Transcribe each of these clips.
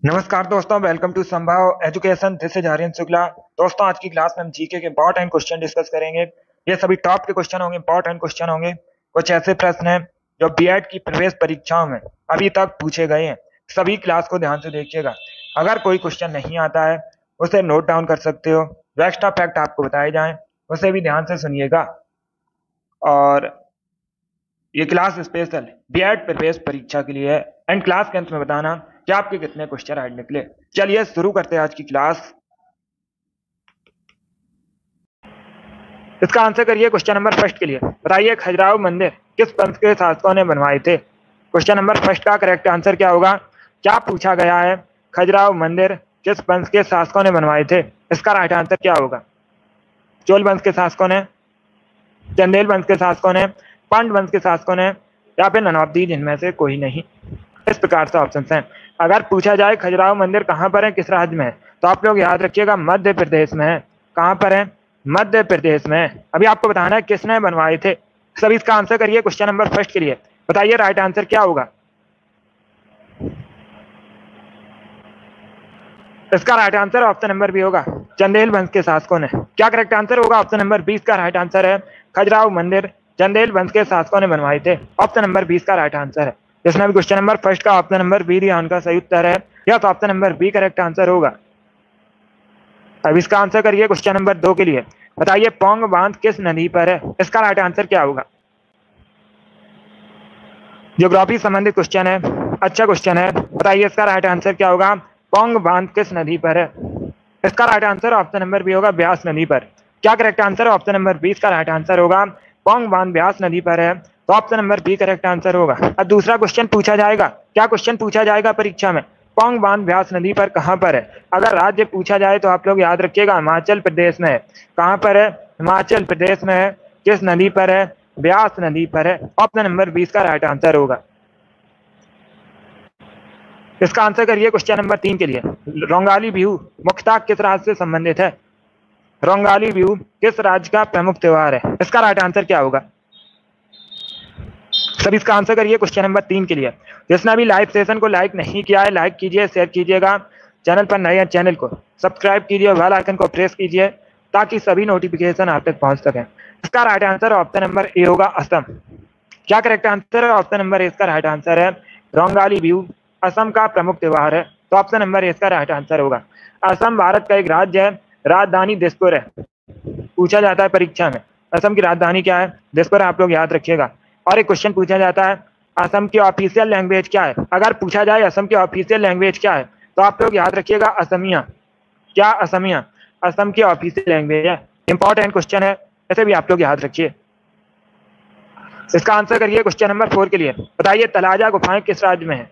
नमस्कार दोस्तों, welcome to Sambhav education. This is Aryan Shukla. दोस्तों, आज की क्लास में हम जीके के इंपॉर्टेंट क्वेश्चन डिस्कस करेंगे। ये सभी टॉप के क्वेश्चन होंगे, इंपॉर्टेंट क्वेश्चन होंगे। कुछ ऐसे प्रश्न हैं जो बीएड की प्रवेश परीक्षाओं में अभी तक पूछे गए हैं। सभी क्लास को ध्यान से देखिएगा। अगर कोई क्वेश्चन नहीं आता है उसे नोट डाउन कर सकते हो। जो एक्स्ट्रा फैक्ट आपको बताए जाएं उसे भी ध्यान से सुनिएगा। और ये क्लास स्पेशल बीएड प्रवेश परीक्षा के लिए है। एंड क्लास के अंत में बताना कि आपके कितने क्वेश्चन आज निकले। चलिए शुरू करते हैं आज की क्लास। इसका आंसर करिए क्वेश्चन नंबर फर्स्ट के लिए। बताइए खजुराहो मंदिर किस वंश के शासकों ने बनवाए थे। क्वेश्चन नंबर फर्स्ट का करेक्ट आंसर क्या होगा? क्या पूछा गया है? खजुराहो मंदिर किस वंश के शासकों ने बनवाए थे। इसका राइट आंसर क्या होगा? चोल वंश के शासकों ने, चंदेल वंश के शासकों ने, पांड वंश के शासकों ने, या फिर नन ऑफ दीज, इनमें से कोई नहीं। इस प्रकार से ऑप्शन हैं। अगर पूछा जाए खजुराहो मंदिर कहाँ पर है, किस राज्य में है, तो आप लोग याद रखिएगा मध्य प्रदेश में है। कहाँ पर है? मध्य प्रदेश में है। अभी आपको बताना है किसने बनवाए थे। सभी इसका आंसर करिए क्वेश्चन नंबर फर्स्ट के लिए। बताइए राइट आंसर क्या होगा। इसका right answer option number B होगा, चंदेल वंश के शासकों ने। क्या करेक्ट आंसर होगा? ऑप्शन नंबर 20 का राइट आंसर है खजुराहो मंदिर चंदेल वंश के शासकों ने बनवाए थे। ऑप्शन नंबर 20 का राइट आंसर है। जिसने भी क्वेश्चन नंबर फर्स्ट का ऑप्शन नंबर बी दिया उनका सही उत्तर है। या तो option number B correct answer होगा। अब इसका आंसर करिए क्वेश्चन नंबर 2 के लिए। बताइए पोंग बांध किस नदी पर है। इसका राइट आंसर क्या होगा? ज्योग्राफी संबंधित क्वेश्चन है, अच्छा क्वेश्चन है। बताइए इसका राइट आंसर क्या होगा? पोंग बांध किस नदी पर है। इसका right answer option number B होगा, ब्यास नदी पर। क्या करेक्ट आंसर है? ऑप्शन नंबर 20 का राइट आंसर होगा, पोंग बांध ब्यास नदी पर है। तो option number B correct answer होगा। अब दूसरा क्वेश्चन पूछा जाएगा। क्या क्वेश्चन पूछा जाएगा परीक्षा में? पोंग बांध ब्यास नदी पर कहां पर है। अगर राज्य पूछा जाए तो आप लोग याद रखिएगा हिमाचल प्रदेश में है। कहां पर है? हिमाचल प्रदेश में है। किस नदी पर है? ब्यास नदी पर है। ऑप्शन नंबर 20 का राइट आंसर होगा। इसका आंसर करिए क्वेश्चन नंबर 3 के लिए। रोंगाली बिहू मुख्यतः किस राज्य से संबंधित है। रोंगाली बिहू किस राज्य का प्रमुख त्योहार है। इसका राइट आंसर क्या होगा? सभी इसका आंसर करिए क्वेश्चन नंबर 3 के लिए। जिसने भी लाइव सेशन को लाइक नहीं किया है, लाइक कीजिए, शेयर कीजिएगा। चैनल पर नए हैं, चैनल को सब्सक्राइब कीजिए, बेल आइकन को प्रेस कीजिए ताकि सभी नोटिफिकेशन आप तक पहुंच सकें। इसका right answer option number A होगा, असम। क्या करेक्ट आंसर है? ऑप्शन नंबर ए इसका राइट आंसर है। रोंगाली बिहू असम का प्रमुख त्योहार है। तो ऑप्शन नंबर ए इसका राइट आंसर होगा। असम भारत का एक राज्य है। राजधानी दिसपुर है। पूछा जाता है परीक्षा में असम की राजधानी क्या है। दिसपुर आप लोग याद रखिएगा। और एक क्वेश्चन पूछा जाता है असम की ऑफिशियल लैंग्वेज क्या है। अगर पूछा जाए असम की ऑफिशियल लैंग्वेज क्या है तो आप लोग याद रखिएगा असमिया। क्या असमिया असम की ऑफिशियल लैंग्वेज है? इंपॉर्टेंट क्वेश्चन है, ऐसे भी आप लोग याद रखिए। इसका आंसर करिए क्वेश्चन नंबर 4 के लिए। बताइए तलाजा गुफाएं किस राज्य में है।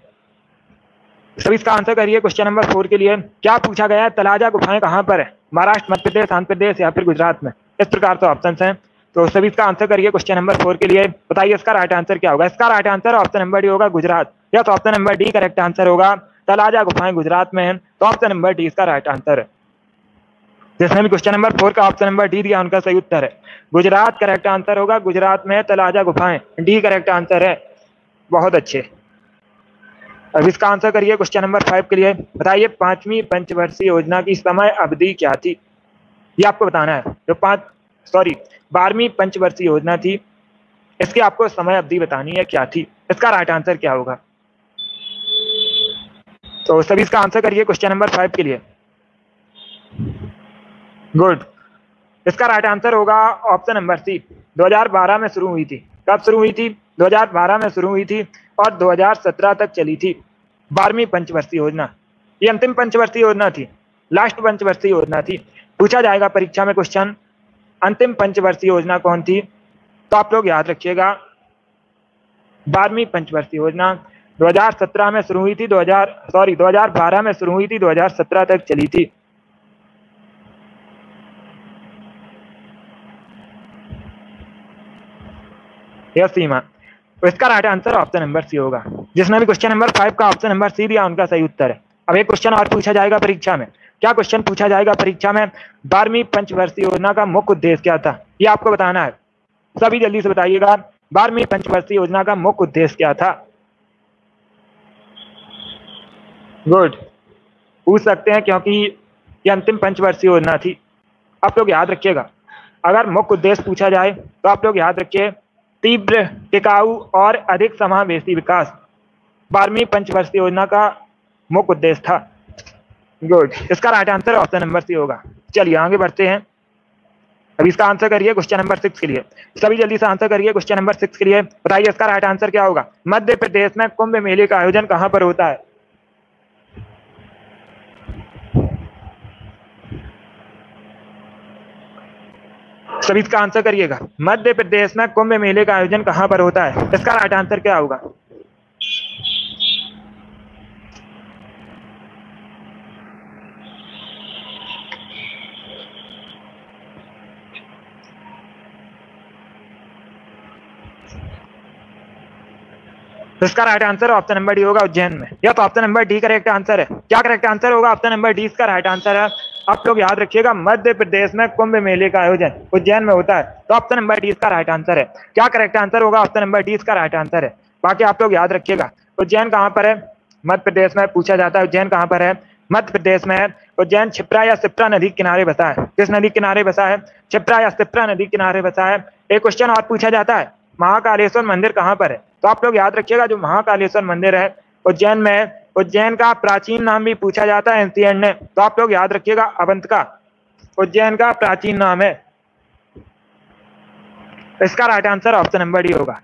सभी इसका आंसर करिए क्वेश्चन नंबर 4 के लिए। क्या पूछा गया है? तलाजा गुफाएं कहां पर है? महाराष्ट्र, मध्य प्रदेश, आंध्र प्रदेश या फिर गुजरात में। इस प्रकार से ऑप्शन हैं। तो सभी इसका आंसर करिए क्वेश्चन नंबर 4 के लिए। बताइए इसका राइट आंसर क्या होगा। इसका right answer option number D होगा, गुजरात। या तो option number D correct answer होगा, तलाजा गुफाएं गुजरात में है। तो ऑप्शन नंबर डी इसका राइट आंसर है। जिसने भी क्वेश्चन नंबर 4 का ऑप्शन नंबर डी दिया उनका सही उत्तर है। गुजरात करेक्ट आंसर होगा, गुजरात में तलाजा गुफाएं, डी करेक्ट आंसर है। बहुत अच्छे। अब इसका आंसर करिए क्वेश्चन नंबर 5 के लिए। बताइए पांचवी पंचवर्षीय योजना की समय अवधि क्या थी। ये आपको बताना है। जो 12वीं पंचवर्षीय योजना थी इसकी आपको समय अवधि बतानी है क्या थी। इसका राइट आंसर क्या होगा? तो सभी इसका आंसर करिए क्वेश्चन नंबर 5 के लिए। गुड। इसका राइट आंसर होगा ऑप्शन नंबर सी, 2012 में शुरू हुई थी। कब शुरू हुई थी? 2012 में शुरू हुई थी और 2017 तक चली थी 12वीं पंचवर्षीय योजना। ये अंतिम पंचवर्षीय योजना थी, लास्ट पंचवर्षीय योजना थी। पूछा जाएगा परीक्षा में क्वेश्चन अंतिम पंचवर्षीय योजना कौन थी, तो आप लोग याद रखिएगा 12वीं पंचवर्षीय योजना 2017 में शुरू हुई थी, 2012 में शुरू हुई थी, 2017 तक चली थी। यस सीमा। तो इसका right answer option number C होगा। जिसने भी क्वेश्चन नंबर 5 का ऑप्शन नंबर सी दिया उनका सही उत्तर है। अब एक क्वेश्चन और पूछा जाएगा परीक्षा में। क्या क्वेश्चन पूछा जाएगा परीक्षा में? 12वीं पंचवर्षीय योजना का मुख्य उद्देश्य क्या था, ये आपको बताना है। सभी जल्दी से बताइएगा 12वीं पंचवर्षीय योजना का मुख्य उद्देश्य क्या था। गुड। पूछ सकते हैं क्योंकि ये अंतिम पंचवर्षीय योजना थी। आप लोग याद रखिएगा, अगर मुख्य उद्देश्य पूछा जाए तो आप लोग याद रखिए तीव्र, टिकाऊ और अधिक समावेशी विकास 12वीं पंचवर्षीय योजना का मुख्य उद्देश्य था। गुड, इसका right answer option number C होगा। चलिए आगे बढ़ते हैं। अभी इसका आंसर करिए क्वेश्चन नंबर 6 के लिए। सभी जल्दी से आंसर करिए क्वेश्चन नंबर 6 के लिए। बताइए इसका राइट आंसर क्या होगा। मध्य प्रदेश में कुंभ मेले का आयोजन कहां पर होता है। सभी इसका आंसर करिएगा। मध्य प्रदेश में कुंभ मेले का आयोजन कहां पर होता है, इसका राइट आंसर क्या होगा। इसका right answer option number D होगा, उज्जैन में। या तो option number D correct answer है। क्या करेक्ट आंसर होगा, ऑप्शन नंबर डी इसका राइट आंसर है। आप लोग याद रखिएगा, मध्य प्रदेश में कुंभ मेले का आयोजन उज्जैन में होता है, तो ऑप्शन नंबर डी इसका राइट आंसर है। क्या करेक्ट आंसर होगा, ऑप्शन नंबर डी इसका राइट आंसर है। बाकी आप लोग याद रखिएगा, उज्जैन कहाँ पर है, मध्य प्रदेश में पूछा जाता है। उज्जैन कहाँ पर है, मध्य प्रदेश में है। उज्जैन क्षिप्रा या शिप्रा नदी किनारे बसा है। किस नदी किनारे बसा है, क्षिप्रा या शिप्रा नदी किनारे बसा है। एक क्वेश्चन और पूछा जाता है, महाकालेश्वर मंदिर कहाँ पर है, तो आप लोग याद रखिएगा जो महाकालेश्वर मंदिर है उज्जैन में है। उज्जैन का प्राचीन नाम भी पूछा जाता है एनसीईआरटी ने, तो आप लोग याद रखिएगा अवंतिका उज्जैन का प्राचीन नाम है। इसका right answer option number D होगा।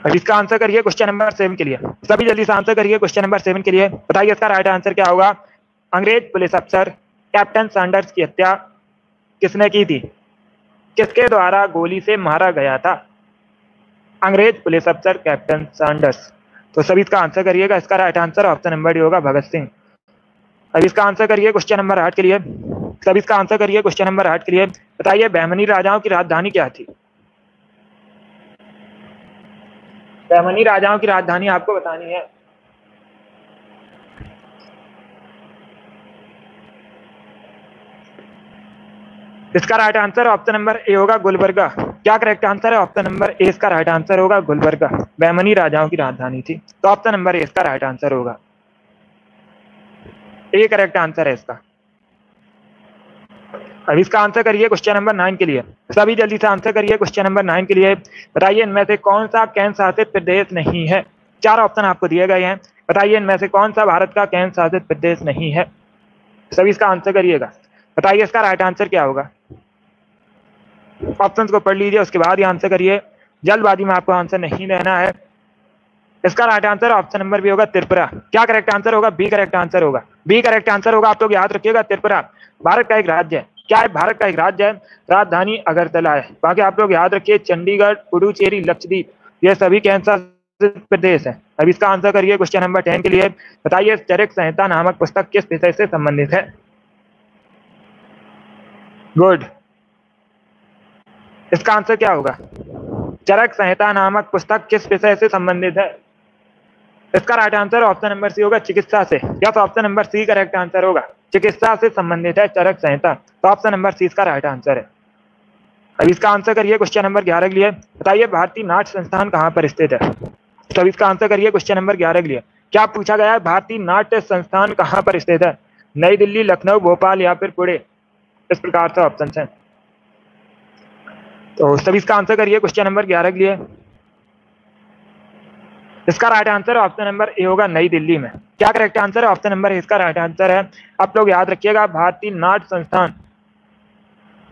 अब इसका आंसर करिए क्वेश्चन नंबर 7 के लिए। सभी जल्दी से आंसर करिए क्वेश्चन नंबर 7 के लिए। बताइए इसका राइट आंसर क्या होगा। अंग्रेज पुलिस अफसर कैप्टन सैंडर्स की हत्या किसने की थी, किसके द्वारा गोली से मारा गया था। अंग्रेज पुलिस अफसर कैप्टन सैंडर्स। तो सभी इसका आंसर करिएगा। इसका right answer option number D होगा, भगत सिंह। अब इसका आंसर करिए क्वेश्चन नंबर 8 के लिए। सभी इसका आंसर करिए क्वेश्चन नंबर 8 के लिए। बताइए बहमनी राजाओं की राजधानी क्या थी। बहमनी राजाओं की राजधानी आपको बतानी है। इसका right answer option number A होगा, गुलबर्गा। क्या करेक्ट आंसर है, ऑप्शन नंबर ए इसका राइट आंसर होगा, गुलबर्गा बहमनी राजाओं की राजधानी थी। तो ऑप्शन नंबर ए इसका राइट आंसर होगा, ए करेक्ट आंसर है इसका। अब इसका आंसर करिए क्वेश्चन नंबर 9 के लिए। सभी जल्दी से आंसर करिए क्वेश्चन नंबर 9 के लिए। बताइए इनमें से कौन सा केंद्र शासित प्रदेश नहीं है। 4 ऑप्शन आपको दिए गए हैं। बताइए इनमें से कौन सा भारत का केंद्र शासित प्रदेश नहीं है। सभी इसका आंसर करिएगा। बताइए इसका राइट आंसर क्या होगा। ऑप्शंस को पढ़ लीजिए, उसके बाद ही आंसर करिए। जल्दबाजी में आपको आंसर नहीं देना है। इसका right answer option number B होगा, त्रिपुरा। क्या करेक्ट आंसर होगा, बी करेक्ट आंसर होगा। बी करेक्ट आंसर होगा। आप लोग याद रखिएगा, त्रिपुरा भारत का एक राज्य है। क्या है, भारत का एक राज्य है। राजधानी अगरतला है। बाकी आप लोग याद रखिए, चंडीगढ़, पुडुचेरी, लक्षद्वीप ये सभी केंद्र शासित प्रदेश है। अब इसका आंसर करिए क्वेश्चन नंबर 10 के लिए। बताइए चरक संहिता नामक पुस्तक किस विषय से संबंधित है। गुड, इसका आंसर क्या होगा। चरक संहिता नामक पुस्तक किस विषय से संबंधित है। इसका right answer option number C होगा, चिकित्सा से। या तो option number C correct answer होगा, चिकित्सा से संबंधित है चरक संहिता। तो ऑप्शन नंबर सी इसका राइट आंसर है। अब इसका आंसर करिए क्वेश्चन नंबर 11 के लिए। बताइए भारतीय नाट्य संस्थान कहाँ पर स्थित है। तो इसका आंसर करिए क्वेश्चन नंबर 11 के लिए। क्या पूछा गया है, भारतीय नाट्य संस्थान कहाँ पर स्थित है। नई दिल्ली, लखनऊ, भोपाल या फिर पुणे। इस प्रकार से ऑप्शन है। तो सभी इसका आंसर करिए क्वेश्चन नंबर 11 के लिए। इसका right answer option number A होगा, नई दिल्ली में। क्या करेक्ट आंसर है, ऑप्शन नंबर ए इसका राइट आंसर है। आप लोग याद रखिएगा, भारतीय नाट्य संस्थान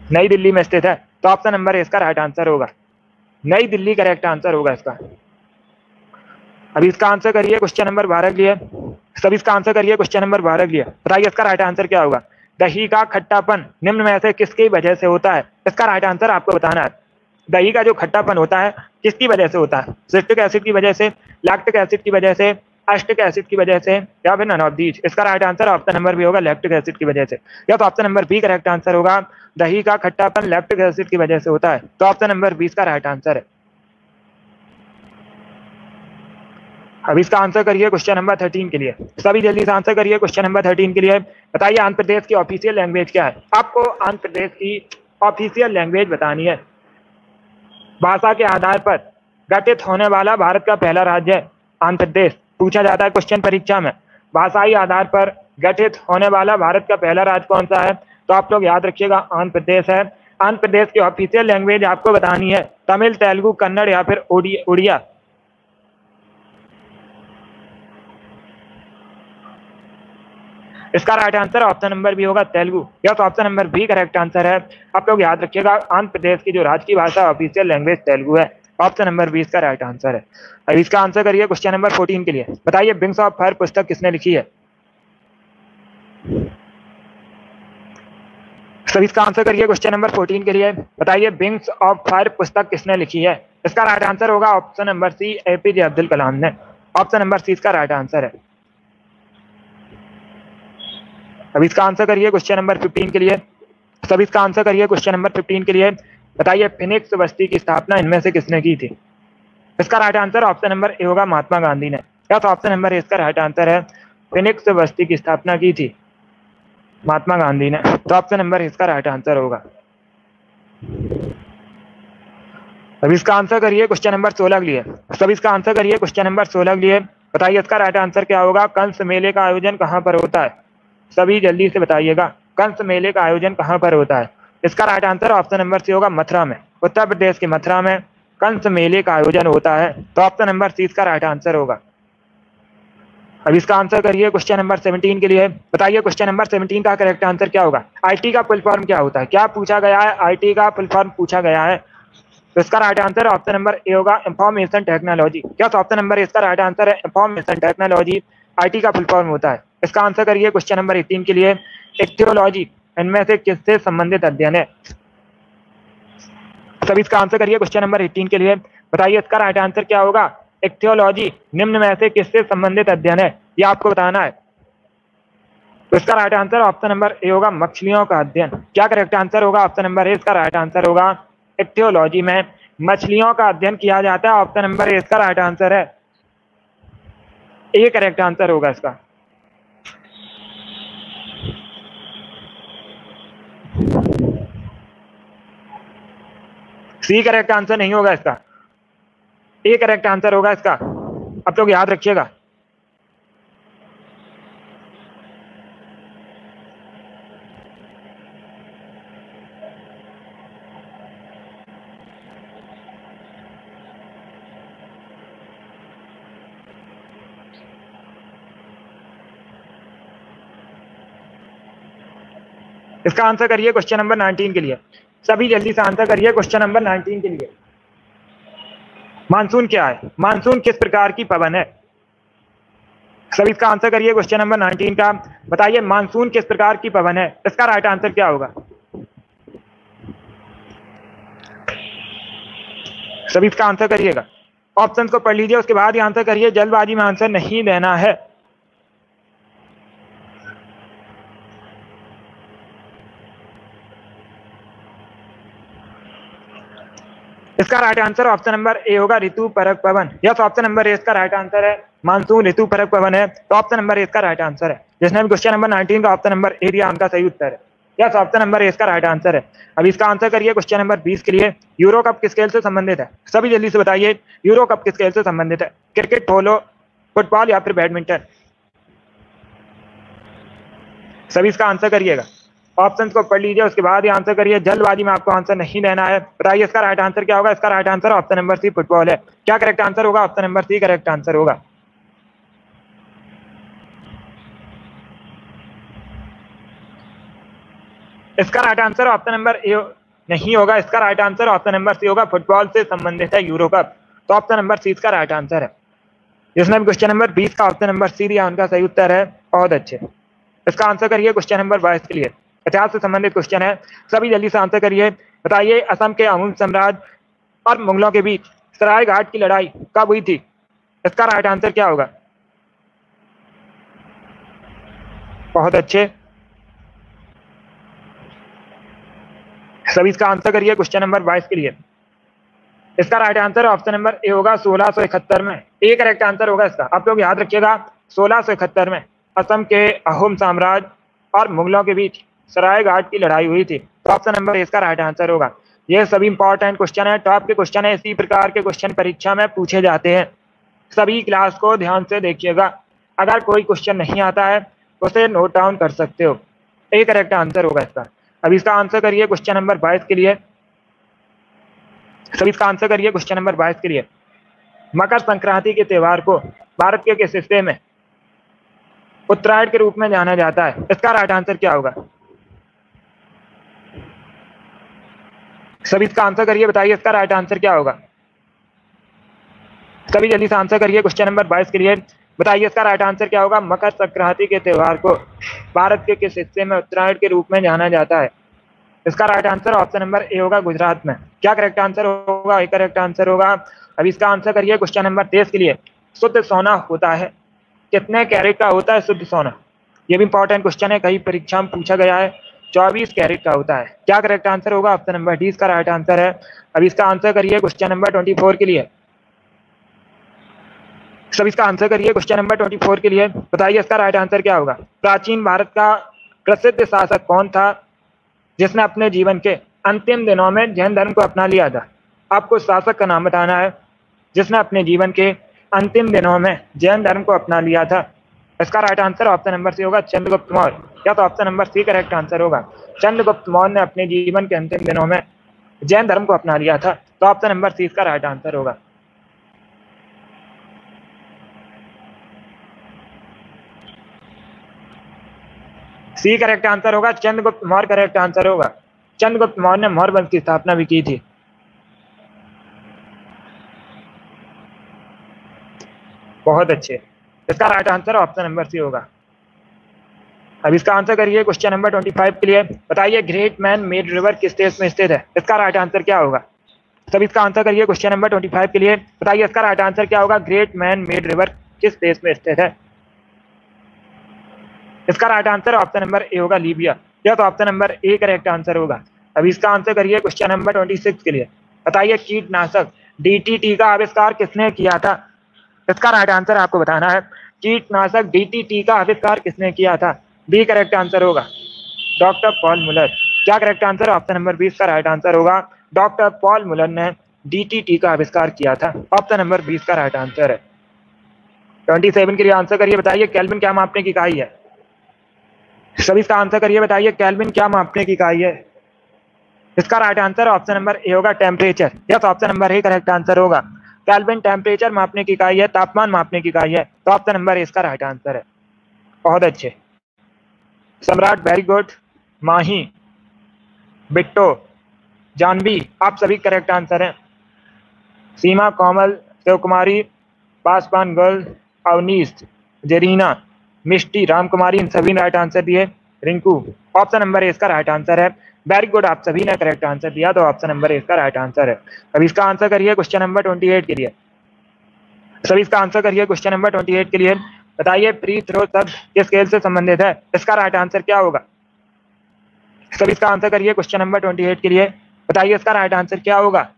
नई दिल्ली में स्थित है। तो ऑप्शन नंबर ए इसका राइट आंसर होगा, नई दिल्ली करेक्ट आंसर होगा इसका। अभी इसका आंसर करिए क्वेश्चन नंबर 12 के लिए। सभी इसका आंसर करिए क्वेश्चन नंबर 12 के लिए। बताइए इसका राइट आंसर क्या होगा। दही का खट्टापन निम्न में से किसकी वजह से होता है। इसका राइट आंसर आपको बताना है। दही का जो खट्टापन होता है किसकी वजह से होता है। सिट्रिक एसिड की वजह से, लैक्टिक एसिड की वजह से, एसिटिक एसिड की वजह से या फिर नन ऑफ दीज। इसका right answer option number B होगा, लैक्टिक एसिड की वजह से। या तो option number B correct answer होगा, दही का खट्टापन लैक्टिक एसिड की वजह से होता है। तो ऑप्शन नंबर 20 का राइट आंसर है। अब इसका आंसर करिए क्वेश्चन नंबर 13 के लिए। सभी जल्दी से आंसर करिए क्वेश्चन नंबर 13 के लिए। बताइए आंध्र प्रदेश की ऑफिशियल लैंग्वेज क्या है। आपको आंध्र प्रदेश की ऑफिशियल लैंग्वेज बतानी है। भाषा के आधार पर गठित होने वाला भारत का पहला राज्य है आंध्र प्रदेश। पूछा जाता है क्वेश्चन परीक्षा में। भाषाई आधार पर गठित होने वाला भारत का पहला राज्य कौन सा है? तो आप लोग याद रखिएगा आंध्र प्रदेश है। आंध्र प्रदेश की ऑफिशियल लैंग्वेज आपको बतानी है तमिल, तेलुगु, कन्नड़ या फिर उड़िया। इसका right answer option number B होगा Telugu. Yes, option number B correct answer है। आप लोग याद रखिएगा आंध्र प्रदेश की जो राजकीय भाषा ऑफिशियल लैंग्वेज तेलुगु है। ऑप्शन नंबर 20 का राइट आंसर है। अब इसका आंसर करिए क्वेश्चन नंबर 14 के लिए। बताइए विंग्स ऑफ फायर पुस्तक किसने लिखी है? सभी इसका आंसर करिए क्वेश्चन नंबर 14 के लिए। बताइए विंग्स ऑफ फायर पुस्तक किसने लिखी है? इसका राइट आंसर होगा option number C, APJ Abdul Kalam ने। ऑप्शन नंबर सी इसका राइट आंसर है। अब इसका आंसर करिए क्वेश्चन नंबर 15 के लिए। सभी इसका आंसर करिए क्वेश्चन नंबर 15 के लिए। बताइए फिनिक्स बस्ती की स्थापना इनमें से किसने की थी? इसका right answer option number A होगा महात्मा गांधी ने। यस, ऑप्शन नंबर ए इसका राइट आंसर है। फिनिक्स बस्ती की स्थापना की थी महात्मा गांधी ने। तो ऑप्शन नंबर इसका राइट आंसर होगा। अब इसका आंसर करिए क्वेश्चन नंबर 16 के लिए। सभी इसका आंसर करिए क्वेश्चन नंबर 16 के लिए। बताइए इसका राइट आंसर क्या होगा? कंस मेले का आयोजन कहाँ पर होता है? सभी जल्दी से बताइएगा कंस मेले का आयोजन कहाँ पर होता है? इसका right answer option number C होगा मथुरा में। उत्तर प्रदेश के मथुरा में कंस मेले का आयोजन होता है। तो ऑप्शन नंबर सी इसका राइट आंसर होगा। अब इसका आंसर करिए क्वेश्चन नंबर 17 के लिए। बताइए क्वेश्चन नंबर 17 का करेक्ट आंसर क्या होगा? आईटी का फुल फॉर्म क्या होता है? क्या पूछा गया है? आईटी का फुल फॉर्म पूछा गया है। तो इसका right answer option number A होगा इंफॉर्मेशन टेक्नोलॉजी। क्या ऑप्शन नंबर इसका राइट आंसर है? इंफॉर्मेशन टेक्नोलॉजी आईटी का फुल फॉर्म होता है। इसका आंसर करिए क्वेश्चन नंबर 18 के लिए। इक्तियोलॉजी इनमें से किससे संबंधित अध्ययन है? सभी इसका आंसर करिए क्वेश्चन नंबर 18 के लिए। बताइए इसका राइट आंसर क्या होगा? इक्तियोलॉजी निम्न में से किससे संबंधित अध्ययन है? ये आपको बताना है। तो इसका right answer option number A होगा मछलियों का अध्ययन। क्या करेक्ट आंसर होगा? ऑप्शन नंबर ए इसका राइट आंसर होगा। इक्तियोलॉजी में मछलियों का अध्ययन किया जाता है। ऑप्शन नंबर ए इसका राइट आंसर है। ए करेक्ट आंसर होगा इसका। सी करेक्ट आंसर नहीं होगा इसका। ए करेक्ट आंसर होगा इसका। अब तो याद रखिएगा। इसका आंसर करिए क्वेश्चन नंबर 19 के लिए। सभी जल्दी से आंसर करिए क्वेश्चन नंबर 19 के लिए। मानसून क्या है? मानसून किस प्रकार की पवन है? सभी इसका आंसर करिए क्वेश्चन नंबर 19 का। बताइए मानसून किस प्रकार की पवन है? इसका राइट आंसर क्या होगा? सभी इसका आंसर करिएगा। ऑप्शन को पढ़ लीजिए, उसके बाद ही आंसर करिए। जल्दबाजी में आंसर नहीं देना है। इसका right answer option number A होगा ऋतु परक पवन। यस, ऑप्शन नंबर ए इसका राइट आंसर है। मानसून ऋतु परक पवन है। तो ऑप्शन नंबर ए इसका राइट आंसर है। जिसने भी क्वेश्चन नंबर 19 का ऑप्शन नंबर ए दिया उनका सही उत्तर है। यस, ऑप्शन नंबर ए इसका राइट आंसर है। अब इसका आंसर करिए क्वेश्चन नंबर 20 के लिए। यूरो कप किस खेल से संबंधित है? सभी जल्दी से बताइए यूरो कप किस खेल से संबंधित है? क्रिकेट, पोलो, फुटबॉल या फिर बैडमिंटन? सभी इसका आंसर करिएगा। ऑप्शंस को पढ़ लीजिए, उसके बाद ही आंसर करिए। जल्दबाजी में आपको आंसर नहीं देना है। बताइए इसका राइट आंसर क्या होगा? इसका right answer option number C football है। क्या करेक्ट आंसर होगा? Option number C correct answer होगा। इसका right answer option number A नहीं होगा। इसका right answer option number C होगा। फुटबॉल से संबंधित है यूरो कप। तो ऑप्शन नंबर सी इसका राइट आंसर है। जिसने भी क्वेश्चन नंबर 20 का ऑप्शन नंबर सी दिया उनका सही उत्तर है। बहुत अच्छे। इसका आंसर करिए क्वेश्चन नंबर 22 के लिए। इतिहास से संबंधित क्वेश्चन है। सभी जल्दी से आंसर करिए। बताइए असम के अहोम साम्राज्य और मुगलों के बीच सराय घाट की लड़ाई कब हुई थी? इसका राइट आंसर क्या होगा? बहुत अच्छे। सभी इसका आंसर करिए क्वेश्चन नंबर 22 के लिए। इसका right answer option number A होगा 1671 में। ए करेक्ट आंसर होगा इसका। आप लोग याद रखिएगा 1671 में असम के अहोम साम्राज्य और मुगलों के बीच सराय घाट की लड़ाई हुई थी। तो ऑप्शन नंबर ए इसका राइट आंसर होगा। ये सभी इंपॉर्टेंट क्वेश्चन है, टॉप के क्वेश्चन है। इसी प्रकार के क्वेश्चन परीक्षा में पूछे जाते हैं। सभी क्लास को ध्यान से देखिएगा। अगर कोई क्वेश्चन नहीं आता है तो उसे नोट डाउन कर सकते हो। ए करेक्ट आंसर होगा इसका। अब इसका आंसर करिए क्वेश्चन नंबर 22 के लिए। सभी इसका आंसर करिए क्वेश्चन नंबर 22 के लिए। मकर संक्रांति के त्योहार को भारत के किस हिस्से में उत्तरायण के रूप में जाना जाता है? इसका राइट आंसर क्या होगा? सभी इसका आंसर करिए, बताइए इसका राइट आंसर क्या होगा? सभी जल्दी से आंसर करिए क्वेश्चन नंबर 22 के लिए। बताइए इसका राइट आंसर क्या होगा? मकर संक्रांति के त्योहार को भारत के किस हिस्से में उत्तरायण के रूप में जाना जाता है? इसका right answer option number A होगा, गुजरात में। क्या करेक्ट आंसर होगा? ए करेक्ट आंसर होगा। अब इसका आंसर करिए क्वेश्चन नंबर 23 के लिए। शुद्ध सोना होता है कितने कैरेट का होता है शुद्ध सोना? ये भी इंपॉर्टेंट क्वेश्चन है, कई परीक्षा में पूछा गया है। 24 कैरेट का होता है। क्या करेक्ट आंसर होगा? ऑप्शन नंबर डी इसका राइट आंसर है। अब इसका आंसर करिए क्वेश्चन नंबर 24 के लिए। सब इसका आंसर करिए क्वेश्चन नंबर 24 के लिए। बताइए इसका राइट आंसर क्या होगा? प्राचीन भारत का प्रसिद्ध शासक कौन था जिसने अपने जीवन के अंतिम दिनों में जैन धर्म को अपना लिया था? आपको शासक का नाम बताना है जिसने अपने जीवन के अंतिम दिनों में जैन धर्म को अपना लिया था। इसका right answer option number C होगा, चंद्रगुप्त मौर्य। या तो option number C correct answer होगा। चंद्रगुप्त मौर्य ने अपने जीवन के अंतिम दिनों में जैन धर्म को अपना लिया था, तो ऑप्शन नंबर सी इसका राइट आंसर होगा। सी करेक्ट आंसर होगा, चंद्रगुप्त मौर्य करेक्ट आंसर होगा। चंद्रगुप्त मौर्य ने मौर्य वंश की स्थापना भी की थी। बहुत अच्छे। इसका right answer option number C होगा। अब इसका आंसर करिए क्वेश्चन नंबर 25 के लिए। बताइए ग्रेट मैन मेड रिवर किस देश में स्थित है? इसका राइट आंसर क्या होगा? तब इसका आंसर करिए क्वेश्चन नंबर 25 के लिए। बताइए इसका राइट आंसर क्या होगा? ग्रेट मैन मेड रिवर किस देश में स्थित है? इसका right answer option number A होगा, लीबिया। या तो option number A correct answer होगा। अब इसका आंसर करिए क्वेश्चन नंबर 26 के लिए। बताइए कीटनाशक डीटीटी का आविष्कार किसने किया था? इसका राइट आंसर आपको बताना है। कीटनाशक डीटीटी का आविष्कार किसने किया था? बी करेक्ट आंसर होगा, डॉक्टर पॉल मुलर। क्या करेक्ट आंसर? ऑप्शन नंबर 20 का राइट आंसर होगा। डॉक्टर पॉल मुलर ने डीटीटी का आविष्कार किया था। ऑप्शन नंबर 20 का राइट आंसर है। 27 के लिए आंसर करिए। बताइए केल्विन क्या मापने की इकाई है? सभी इसका आंसर करिए। बताइए केल्विन क्या मापने की इकाई है? इसका right answer option number A होगा, temperature. Yes, option number A correct answer होगा। केल्विन टेम्परेचर मापने की इकाई है, तापमान मापने की इकाई है, तो ऑप्शन नंबर ए इसका राइट आंसर है। बहुत अच्छे। सम्राट वेरी गुड। माही, बिट्टो, जानवी, आप सभी करेक्ट आंसर हैं। सीमा, कोमल, शिव कुमारी, पासवान गर्ल, अवनीश, जरीना, मिष्टी, रामकुमारी, इन सभी ने राइट आंसर दिए। रिंकू, ऑप्शन नंबर ए इसका राइट आंसर है। वेरी गुड, आप सभी ने करेक्ट आंसर दिया, तो ऑप्शन नंबर ए इसका राइट आंसर है। अब इसका आंसर करिए क्वेश्चन नंबर 28 के लिए। सभी इसका आंसर करिए क्वेश्चन नंबर 28 के लिए। बताइए फ्री थ्रो शब्द किस खेल से संबंधित है? इसका राइट आंसर क्या होगा? सभी इसका आंसर करिए क्वेश्चन नंबर 28 के लिए। बताइए इसका राइट आंसर क्या होगा?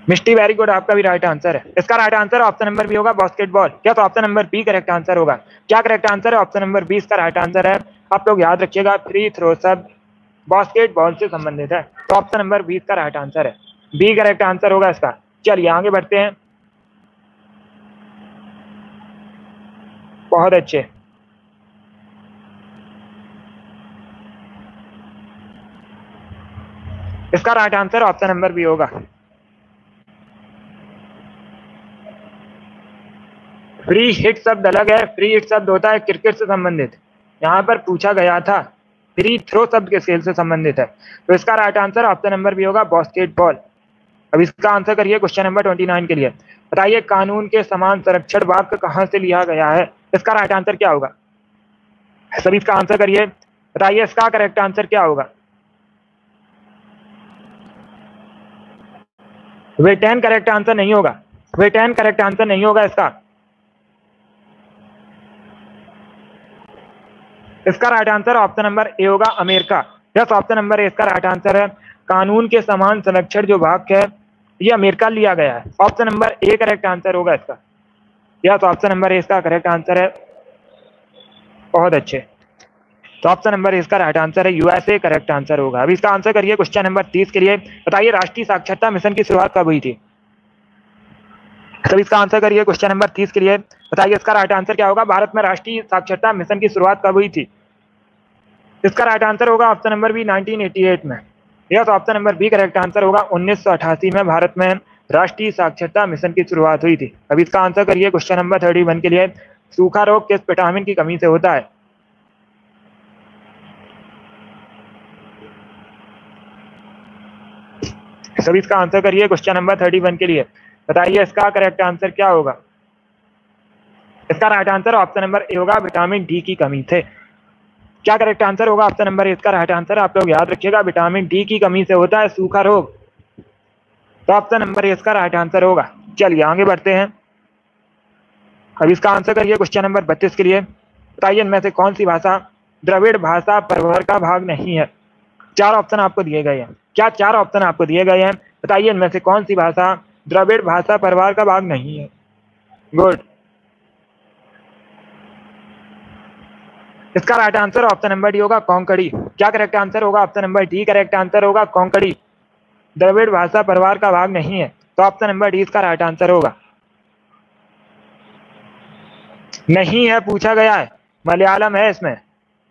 मिष्टी, वेरी गुड, आपका भी राइट आंसर है। इसका right answer option number B होगा, बास्केटबॉल। क्या तो option number B correct answer होगा। क्या करेक्ट आंसर है? ऑप्शन नंबर 20 का राइट आंसर है। आप लोग याद रखिएगा, फ्री थ्रो शब्द बास्केटबॉल से संबंधित है, तो ऑप्शन नंबर 20 का राइट आंसर है। बी करेक्ट आंसर होगा इसका। चलिए आगे बढ़ते हैं। बहुत अच्छे। इसका right answer option number B होगा। फ्री हिट शब्द अलग है। फ्री हिट शब्द होता है क्रिकेट से संबंधित। यहाँ पर पूछा गया था फ्री थ्रो शब्द किस खेल से संबंधित है, तो इसका right answer option number B होगा, बास्केटबॉल। अब इसका आंसर करिए क्वेश्चन नंबर 29 के लिए। बताइए कानून के समान संरक्षण वाक्य कहाँ से लिया गया है? इसका राइट आंसर क्या होगा? सभी इसका आंसर करिए। बताइए इसका करेक्ट आंसर क्या होगा? वेटेन करेक्ट आंसर नहीं होगा। वेटेन करेक्ट आंसर नहीं होगा इसका। इसका right answer option number A होगा, America. Yes, option number A इसका राइट आंसर है। कानून के समान संरक्षण जो वाक्य है ये अमेरिका लिया गया है। Option number A correct answer होगा इसका। यस, ऑप्शन नंबर ए इसका करेक्ट आंसर है। बहुत अच्छे। तो ऑप्शन नंबर ए इसका राइट आंसर है, यूएसए करेक्ट आंसर होगा। अब इसका आंसर करिए क्वेश्चन नंबर 30 के लिए। बताइए राष्ट्रीय साक्षरता मिशन की शुरुआत कब हुई थी? तो इसका आंसर करिए क्वेश्चन नंबर 30 के लिए। बताइए इसका राइट आंसर क्या होगा। भारत में राष्ट्रीय साक्षरता मिशन की शुरुआत कब हुई थी। इसका राइट आंसर होगा ऑप्शन नंबर बी 1988 में। यह तो option number B correct answer होगा। 1988 में भारत में राष्ट्रीय साक्षरता मिशन की शुरुआत हुई थी। अब इसका आंसर करिए क्वेश्चन नंबर 31 के लिए। सूखा रोग किस विटामिन की कमी से होता है। सभी इसका आंसर करिए क्वेश्चन नंबर 31 के लिए। बताइए इसका करेक्ट आंसर क्या होगा। इसका right answer option number A होगा, विटामिन डी की कमी से। क्या करेक्ट आंसर होगा ऑप्शन नंबर ए। इसका राइट आंसर आप लोग याद रखिएगा, विटामिन डी की कमी से होता है सूखा रोग। तो ऑप्शन नंबर ए इसका राइट आंसर होगा। चलिए आगे बढ़ते हैं। अब इसका आंसर करिए क्वेश्चन नंबर 32 के लिए। बताइए इनमें से कौन सी भाषा द्रविड़ भाषा परिवार का भाग नहीं है। चार ऑप्शन आपको दिए गए हैं। क्या चार ऑप्शन आपको दिए गए हैं। बताइए इनमें से कौन सी भाषा द्रविड़ भाषा परिवार का भाग नहीं है। गुड। इसका right answer option number D होगा, कोंकणी। क्या करेक्ट आंसर होगा option number D correct answer होगा, कोंकणी द्रविड़ भाषा परिवार का भाग नहीं है। तो ऑप्शन नंबर डी इसका राइट आंसर होगा। नहीं है, पूछा गया है, मलयालम है इसमें।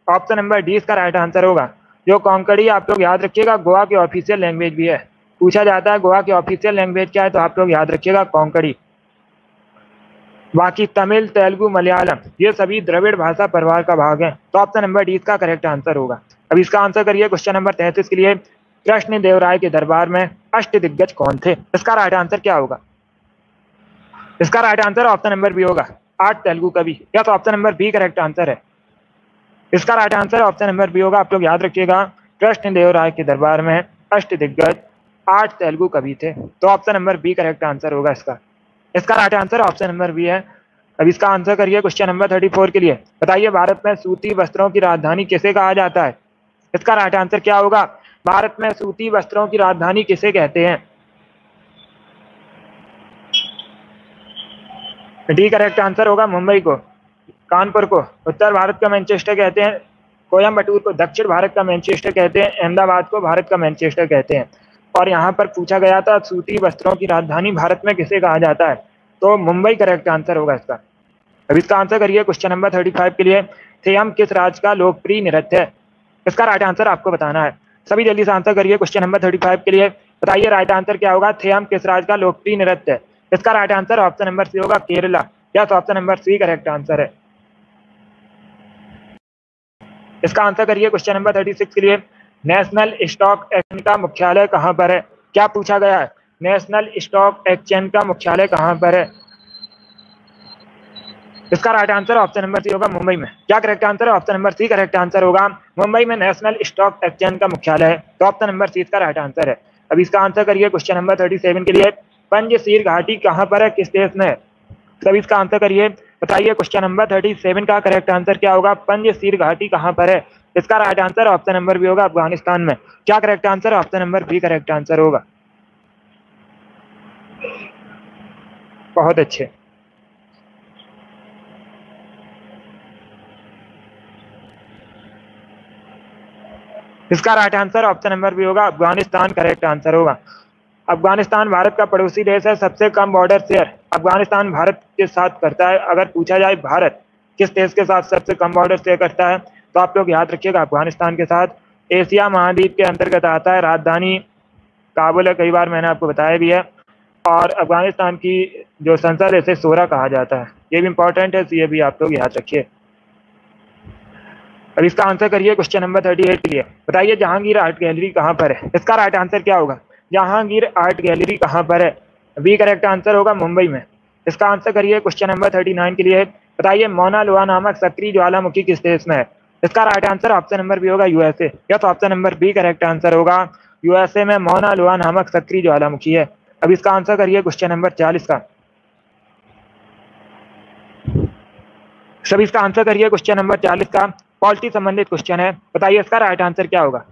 ऑप्शन नंबर डी इसका राइट आंसर होगा। जो कोंकणी आप लोग याद रखिएगा, गोवा की ऑफिशियल लैंग्वेज भी है। पूछा जाता है गोवा की ऑफिशियल लैंग्वेज क्या है, तो आप लोग याद रखिएगा कोंकणी। बाकी तमिल, तेलुगु, मलयालम ये सभी द्रविड़ भाषा परिवार का भाग है। तो ऑप्शन नंबर डी इसका करेक्ट आंसर होगा। अब इसका आंसर करिए क्वेश्चन नंबर 33 के लिए। कृष्णदेवराय के दरबार में अष्टदिग्गज कौन थे। इसका राइट आंसर क्या होगा। इसका right answer option number B होगा, 8 तेलुगु कवि। या तो option number B correct answer है। इसका right answer option number B होगा। आप लोग याद रखिएगा, कृष्णदेवराय के दरबार में अष्टदिग्गज 8 तेलुगु कवि थे। तो option number B correct answer होगा इसका। इसका right answer option number B है। अब इसका आंसर करिए क्वेश्चन नंबर 34 के लिए। बताइए भारत में सूती वस्त्रों की राजधानी किसे कहा जाता है। इसका राइट आंसर क्या होगा। भारत में सूती वस्त्रों की राजधानी किसे कहते हैं। डी करेक्ट आंसर होगा, मुंबई को। कानपुर को उत्तर भारत का मैनचेस्टर कहते हैं। कोयम्बटूर को दक्षिण भारत का मैनचेस्टर कहते हैं। अहमदाबाद को भारत का मैनचेस्टर कहते हैं। और यहाँ पर पूछा गया था सूती वस्त्रों की राजधानी भारत में किसे कहा जाता है, तो मुंबई करेक्ट आंसर होगा इसका। अब इसका आंसर करिए क्वेश्चन नंबर 35 के लिए। थेयम किस राज्य का लोकप्रिय नृत्य है। इसका राइट आंसर आपको बताना है। सभी जल्दी से आंसर करिए क्वेश्चन नंबर 35 के लिए। बताइए राइट आंसर क्या होगा। थेयम किस राज्य का लोकप्रिय नृत्य है। इसका right answer option number C होगा, केरला। या तो option number C correct answer है। इसका आंसर करिए क्वेश्चन नंबर 36 के लिए। नेशनल स्टॉक एक्सचेंज का मुख्यालय कहां पर है। क्या पूछा गया है। नेशनल स्टॉक एक्सचेंज का मुख्यालय कहां पर है। इसका right answer option number C होगा, मुंबई में। क्या करेक्ट आंसर है। Option number C correct answer होगा, मुंबई में नेशनल स्टॉक एक्सचेंज का मुख्यालय है। तो ऑप्शन नंबर सी इसका राइट आंसर है। अब इसका आंसर करिए क्वेश्चन नंबर 37 के लिए। पंजशीर घाटी कहां पर है, किस देश में है। सभी इसका आंसर करिए। बताइए क्वेश्चन नंबर 37 का करेक्ट आंसर क्या होगा। पंजशीर घाटी कहां पर है। इसका right answer option number B होगा, अफगानिस्तान में। क्या correct answer option number B correct answer होगा। बहुत अच्छे। इसका right answer option number B होगा, अफगानिस्तान करेक्ट आंसर होगा। अफगानिस्तान भारत का पड़ोसी देश है। सबसे कम बॉर्डर शेयर अफगानिस्तान भारत के साथ करता है। अगर पूछा जाए भारत किस देश के साथ सबसे कम बॉर्डर शेयर करता है, तो आप लोग याद रखिएगा अफगानिस्तान के साथ। एशिया महाद्वीप के अंतर्गत आता है। राजधानी काबुल है, कई बार मैंने आपको बताया भी है। और अफगानिस्तान की जो संसद है इसे सोरा कहा जाता है। ये भी इंपॉर्टेंट है, ये भी आप लोग याद रखिए। अब इसका आंसर करिए क्वेश्चन नंबर 38 के लिए। बताइए जहांगीर आर्ट गैलरी कहाँ पर है। इसका राइट आंसर क्या होगा। जहांगीर आर्ट गैलरी कहाँ पर है। बी करेक्ट आंसर होगा, मुंबई में। इसका आंसर करिए क्वेश्चन नंबर 39 के लिए। बताइए मौना लोआ नामक सक्रिय ज्वालामुखी किस देश में है। इसका right answer option number B होगा, यूएसए। या तो option number B correct answer होगा, यूएसए में मौना लोआ नामक सक्रिय ज्वालामुखी है। अब इसका आंसर करिए क्वेश्चन नंबर 40 का। सभी इसका आंसर करिए क्वेश्चन नंबर 40 का। पॉलिटी संबंधित क्वेश्चन है। बताइए इसका राइट आंसर क्या होगा।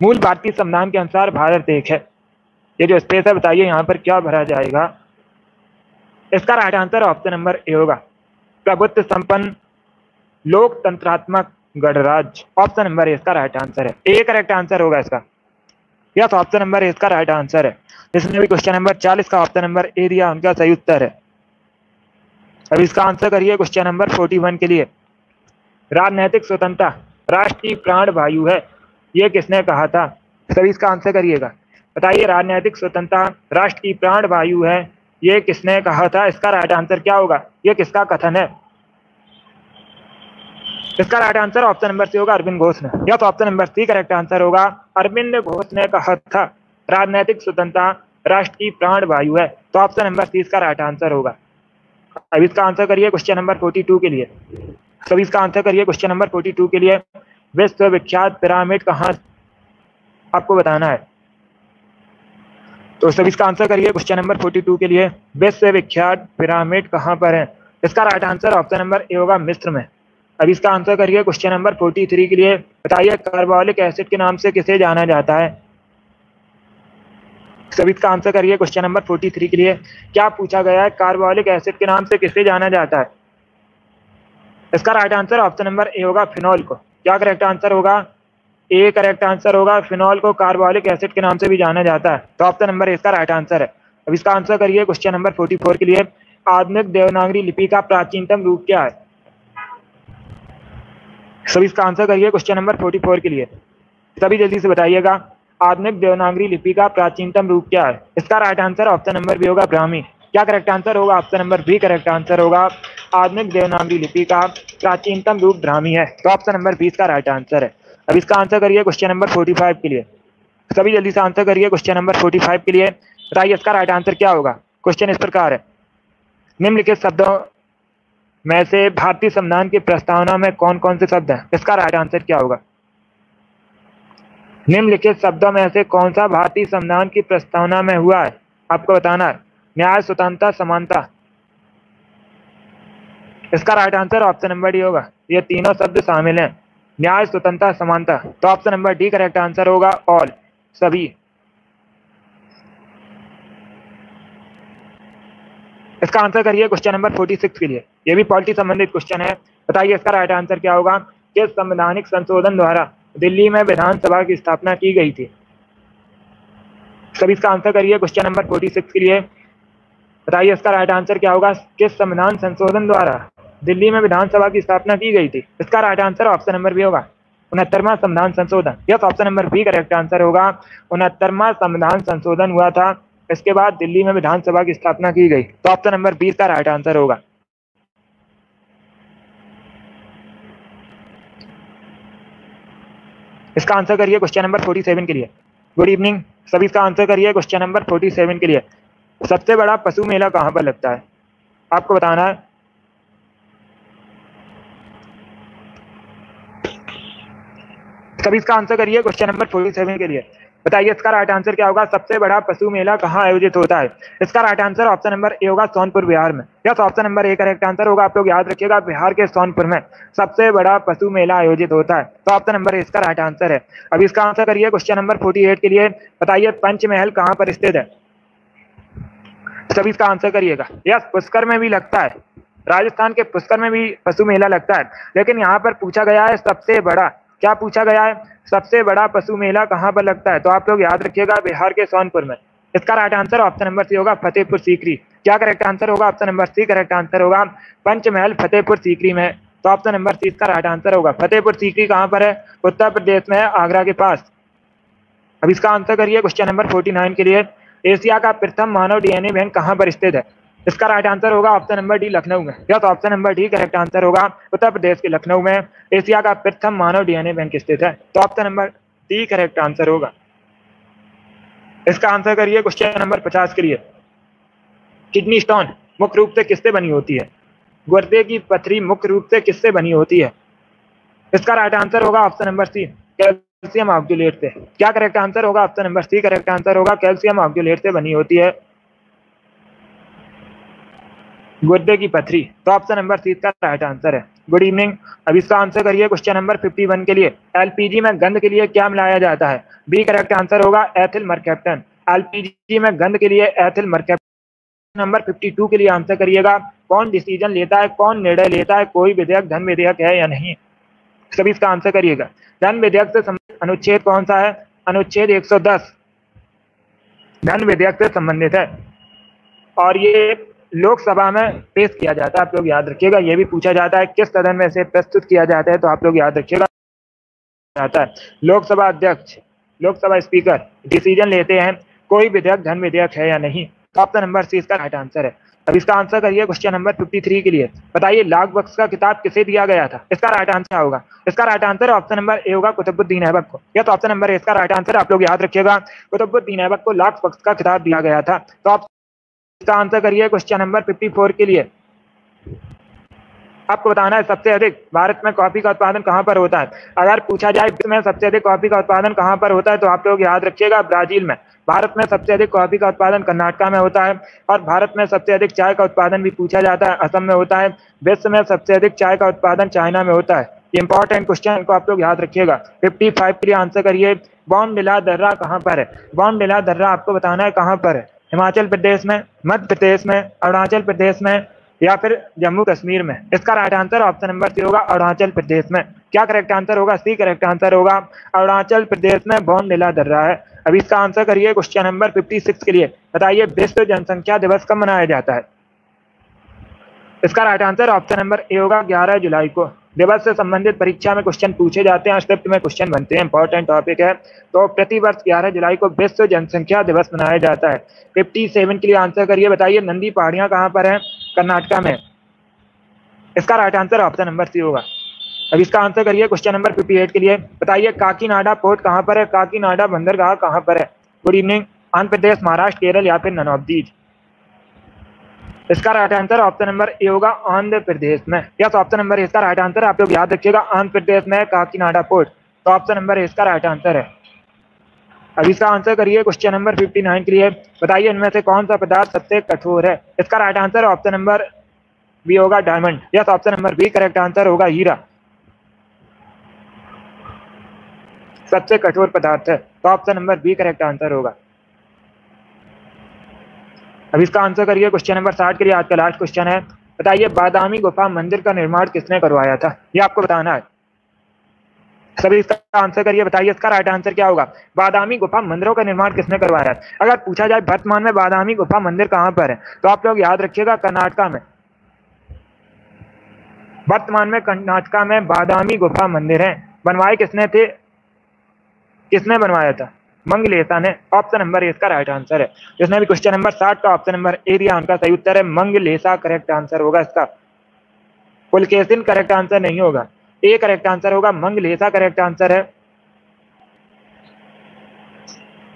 मूल भारतीय संविधान के अनुसार भारत एक है। ये जो स्पेस है बताइए यहाँ पर क्या भरा जाएगा। इसका right answer option number A होगा, प्रभुत्व संपन्न लोकतंत्रात्मक गणराज्य। ऑप्शन नंबर ए इसका राइट आंसर है। ए करेक्ट आंसर होगा इसका। यस, ऑप्शन नंबर ए इसका राइट आंसर है। जिसने भी क्वेश्चन नंबर 40 का ऑप्शन नंबर ए दिया उनका सही उत्तर है। अब इसका आंसर करिए क्वेश्चन नंबर 41 के लिए। राजनैतिक स्वतंत्रता राष्ट्र की प्राण वायु है, ये किसने कहा था? सभी इसका आंसर करिएगा। बताइए, राजनैतिक स्वतंत्रता राष्ट्र की प्राण वायु है, ये किसने कहा था? इसका राइट आंसर क्या होगा? ये किसका कथन है? इसका right answer option number C होगा, अरविंद घोष ने। Yes, option number C correct answer होगा। अरविंद घोष ने कहा था राजनैतिक स्वतंत्रता राष्ट्र की प्राण वायु है, तो ऑप्शन नंबर सी इसका राइट आंसर होगा। अब इसका आंसर करिए क्वेश्चन नंबर 42 के लिए। सभी इसका आंसर करिए क्वेश्चन नंबर 42 के लिए। विश्वविख्यात पिरामिड कहाँ, आपको बताना है। तो सभी इसका आंसर करिए क्वेश्चन नंबर 42 के लिए। विश्वविख्यात पिरामिड कहाँ पर है? इसका right answer option number A होगा, मिस्र में। अब इसका आंसर करिए क्वेश्चन नंबर 43 के लिए। बताइए, कार्बोलिक एसिड के नाम से किसे जाना जाता है? सभी इसका आंसर करिए क्वेश्चन नंबर 43 के लिए। क्या पूछा गया है? कार्बोलिक एसिड के नाम से किसे जाना जाता है? इसका right answer option number A होगा, फिनॉल को। क्या करेक्ट आंसर होगा? ए करेक्ट आंसर होगा। फिनॉल को कार्बोलिक एसिड के नाम से भी जाना जाता है, तो ऑप्शन नंबर ए इसका राइट आंसर है। अब इसका आंसर करिए क्वेश्चन नंबर 44 के लिए। आधुनिक देवनागरी लिपि का प्राचीनतम रूप क्या है? सभी इसका आंसर करिए क्वेश्चन नंबर 44 के लिए। सभी जल्दी से बताइएगा, आधुनिक देवनागरी लिपि का प्राचीनतम रूप क्या है? इसका right answer option number B होगा, ब्राह्मी। क्या करेक्ट आंसर होगा? Option number B correct answer होगा। आधुनिक देवनागरी लिपि का प्राचीनतम रूप ब्राह्मी है, तो ऑप्शन नंबर बी इसका राइट आंसर है। अब इसका आंसर करिए क्वेश्चन नंबर 45 के लिए। सभी जल्दी से आंसर करिए क्वेश्चन नंबर 45 के लिए। बताइए, इसका राइट आंसर क्या होगा? क्वेश्चन इस प्रकार है, निम्नलिखित शब्दों में से भारतीय संविधान की प्रस्तावना में कौन कौन से शब्द हैं? इसका राइट आंसर क्या होगा? निम्नलिखित शब्दों में से कौन सा भारतीय संविधान की प्रस्तावना में हुआ है? आपको बताना है। न्याय, स्वतंत्रता, समानता। इसका right answer option number D होगा। ये तीनों शब्द शामिल हैं, न्याय, स्वतंत्रता, समानता, तो option number D correct answer होगा, ऑल, सभी। इसका आंसर करिए क्वेश्चन नंबर 46 के लिए। ये भी पॉलिटी संबंधित क्वेश्चन है। बताइए, इसका राइट आंसर क्या होगा? किस संवैधानिक संशोधन द्वारा दिल्ली में विधानसभा की स्थापना की गई थी? सभी इसका आंसर करिए क्वेश्चन नंबर 46 के लिए। बताइए, इसका राइट आंसर क्या होगा? किस संविधान संशोधन द्वारा दिल्ली में विधानसभा की स्थापना की गई थी? इसका right answer option number B होगा, 69वां संविधान संशोधन। Yes, option number B correct answer होगा। 69वां संविधान संशोधन हुआ था, इसके बाद दिल्ली में विधानसभा की स्थापना की गई, तो ऑप्शन नंबर बी का राइट आंसर होगा। इसका आंसर करिए क्वेश्चन नंबर 47 के लिए। गुड इवनिंग, सभी इसका आंसर करिए क्वेश्चन नंबर 47 के लिए। सबसे बड़ा पशु मेला कहां पर लगता है? आपको बताना है। सभी इसका आंसर करिए क्वेश्चन नंबर 47 के लिए। बताइए, इसका राइट आंसर क्या होगा? सबसे बड़ा पशु मेला कहाँ आयोजित होता है? इसका right answer option number A होगा, सोनपुर, बिहार में। Yes, option number A correct answer होगा। आप लोग याद रखिएगा, बिहार के सोनपुर में सबसे बड़ा पशु मेला आयोजित होता है, तो ऑप्शन नंबर ए इसका राइट आंसर है। अब इसका आंसर करिए क्वेश्चन नंबर 48 के लिए। बताइए, पंचमहल कहाँ पर स्थित है? सभी इसका आंसर करिएगा। यस, पुष्कर में भी लगता है, राजस्थान के पुष्कर में भी पशु मेला लगता है, लेकिन यहाँ पर पूछा गया है सबसे बड़ा। क्या पूछा गया है? सबसे बड़ा पशु मेला कहाँ पर लगता है? तो आप लोग याद रखिएगा, बिहार के सोनपुर में। इसका right answer option number C होगा, फतेहपुर सीकरी। क्या करेक्ट आंसर होगा? Option number C correct answer होगा। पंचमहल फतेहपुर सीकरी में, तो ऑप्शन नंबर सी इसका राइट आंसर होगा। फतेहपुर सीकरी कहाँ पर है? उत्तर प्रदेश में है, आगरा के पास। अब इसका आंसर करिए क्वेश्चन नंबर 49 के लिए। एशिया का प्रथम मानव डीएनए बैंक कहाँ पर स्थित है? इसका राइट आंसर होगा ऑप्शन नंबर डी, लखनऊ में। या तो option number D correct answer होगा। उत्तर प्रदेश के लखनऊ में एशिया का प्रथम मानव डीएनए बैंक स्थित है, तो option number D correct answer होगा। इसका आंसर करिए क्वेश्चन नंबर 50 के लिए। किडनी स्टोन मुख्य रूप से किससे बनी होती है? गुर्दे की पथरी मुख्य रूप से किससे बनी होती है? इसका राइट आंसर होगा option number C, calcium oxalate से। क्या करेक्ट आंसर होगा? Option number C correct answer होगा। कैल्शियम ऑक्जुलेट से बनी होती है गुर्दे की पथरी, तो ऑप्शन नंबर सी का राइट आंसर है। गुड इवनिंग, अब इसका आंसर करिए क्वेश्चन नंबर 51 के लिए। एलपीजी में गंध के लिए क्या मिलाया जाता है? बी करेक्ट आंसर होगा, एथिल मरकैप्टन। एलपीजी में गंध के लिए एथिल मरकैप्टन। नंबर 52 के लिए आंसर करिएगा। कौन डिसीजन लेता है, कौन निर्णय लेता है, कोई विधेयक धन विधेयक है या नहीं? सभी इसका आंसर करिएगा। धन विधेयक से संबंधित अनुच्छेद कौन सा है? अनुच्छेद 110। धन विधेयक से संबंधित है और ये लोकसभा में पेश किया जाता है। आप लोग याद रखिएगा, ये भी पूछा जाता है किस सदन में से प्रस्तुत किया जाता है, तो आप लोग याद रखिएगा जाता है लोकसभा अध्यक्ष, लोकसभा स्पीकर डिसीजन लेते हैं कोई विधेयक धन विधेयक है या नहीं। तो ऑप्शन नंबर सी इसका राइट आंसर है। अब इसका आंसर करिए क्वेश्चन नंबर 53 के लिए। बताइए लाख बख्श का किताब किसे दिया गया था? इसका राइट आंसर होगा, इसका right answer option number A होगा, कुतुबुद्दीन ऐबक को। या तो ऑप्शन नंबर ए इसका राइट आंसर, आप लोग याद रखिएगा, कुतुबुद्दीन ऐबक को लाख बख्श का किताब दिया गया था। तो आप इसका आंसर करिए क्वेश्चन नंबर 54 के लिए। आपको बताना है सबसे अधिक भारत में कॉफी का उत्पादन कहां पर होता है। अगर पूछा जाए विश्व में सबसे अधिक कॉफी का उत्पादन कहां पर होता है, तो आप लोग याद रखिएगा ब्राजील में। भारत में सबसे अधिक कॉफी का उत्पादन कर्नाटक में होता है और भारत में सबसे अधिक चाय का उत्पादन भी पूछा जाता है, असम में होता है। विश्व में सबसे अधिक चाय का उत्पादन चाइना में होता है। इंपॉर्टेंट क्वेश्चन को आप लोग याद रखिएगा। 55 के लिए आंसर करिए, बॉमडिला दर्रा कहां पर है? बॉमडिला दर्रा आपको बताना है कहां पर है। हिमाचल प्रदेश में, मध्य प्रदेश में, अरुणाचल प्रदेश में या फिर जम्मू कश्मीर में। इसका right answer option number C होगा, अरुणाचल प्रदेश में। क्या करेक्ट आंसर होगा? सी करेक्ट आंसर होगा, अरुणाचल प्रदेश में बॉमडिला दर्रा है। अब इसका आंसर करिए क्वेश्चन नंबर 56 के लिए। बताइए विश्व जनसंख्या दिवस कब मनाया जाता है? इसका right answer option number A होगा, 11 जुलाई को। दिवस से संबंधित परीक्षा में क्वेश्चन पूछे जाते हैं, स्क्रिप्ट में क्वेश्चन बनते हैं, इंपॉर्टेंट टॉपिक है। तो प्रतिवर्ष 11 जुलाई को विश्व जनसंख्या दिवस मनाया जाता है। 57 के लिए आंसर करिए। बताइए नंदी पहाड़ियां कहां पर है? कर्नाटक में। इसका right answer option number C होगा। अब इसका आंसर करिए क्वेश्चन नंबर 58 के लिए। बताइए काकीनाडा पोर्ट कहां पर है? काकीनाडा बंदरगाह कहां पर है? Good evening. आंध्र प्रदेश, महाराष्ट्र, केरल या फिर नन ऑफ दीज। इसका right answer option number A होगा, आंध्र प्रदेश में। यस, ऑप्शन नंबर इसका राइट आंसर, आप लोग याद रखिएगा, आंध्र प्रदेश में काकीनाडा पोर्ट। तो ऑप्शन नंबर इसका राइट आंसर है। अब इसका आंसर करिए क्वेश्चन नंबर 59 के लिए। बताइए इनमें से कौन सा पदार्थ सबसे कठोर है? इसका right answer option number B होगा, diamond. Yes, option number B correct answer होगा, हीरा सबसे कठोर पदार्थ है। तो option number B correct answer होगा। अब इसका आंसर करिए क्वेश्चन नंबर 60 के लिए। आज का लास्ट क्वेश्चन है। बताइए बादामी गुफा मंदिर का निर्माण किसने करवाया था? ये आपको बताना है। सभी इसका आंसर करिए। बताइए इसका राइट आंसर क्या होगा? बादामी गुफा मंदिरों का निर्माण किसने करवाया है? अगर पूछा जाए वर्तमान में बादामी गुफा मंदिर कहां पर है, तो आप लोग याद रखिएगा कर्नाटक में। वर्तमान में कर्नाटक में बादामी गुफा मंदिर है। बनवाए किसने थे? किसने बनवाया था? मंगलेशा ने। ऑप्शन नंबर ए इसका राइट आंसर है। जिसने भी क्वेश्चन नंबर 60 का ऑप्शन नंबर ए दिया उनका सही उत्तर है मंगलेशा, करेक्ट आंसर होगा इसका। पुलकेशिन करेक्ट आंसर नहीं होगा, ए करेक्ट आंसर होगा, मंगलेशा करेक्ट आंसर है।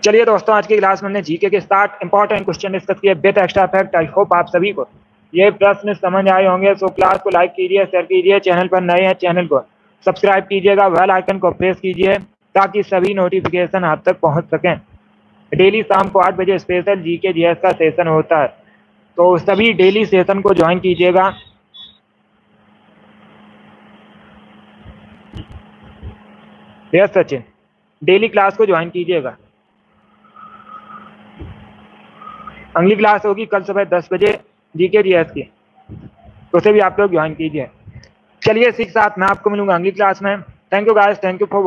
चलिए दोस्तों, आज की क्लास में हमने जीके के 60 इंपॉर्टेंट क्वेश्चन डिस्कस किए with extra fact. I hope आप सभी को ये प्रश्न समझ आए होंगे। सो क्लास को लाइक कीजिए, शेयर कीजिए, चैनल पर नए हैं चैनल को सब्सक्राइब कीजिएगा, बेल आइकन को प्रेस कीजिए ताकि सभी नोटिफिकेशन आप तक पहुंच सकें। डेली शाम को 8 बजे स्पेशल जीके जीएस का सेशन होता है, तो सभी डेली सेशन को ज्वाइन कीजिएगा। यस सचिन, डेली क्लास को ज्वाइन कीजिएगा। अगली क्लास होगी कल सुबह 10 बजे जीके जीएस की, तो उसे भी आप लोग ज्वाइन कीजिए। चलिए इसी के साथ मैं आपको मिलूंगा अगली क्लास में। Thank you guys, thank you for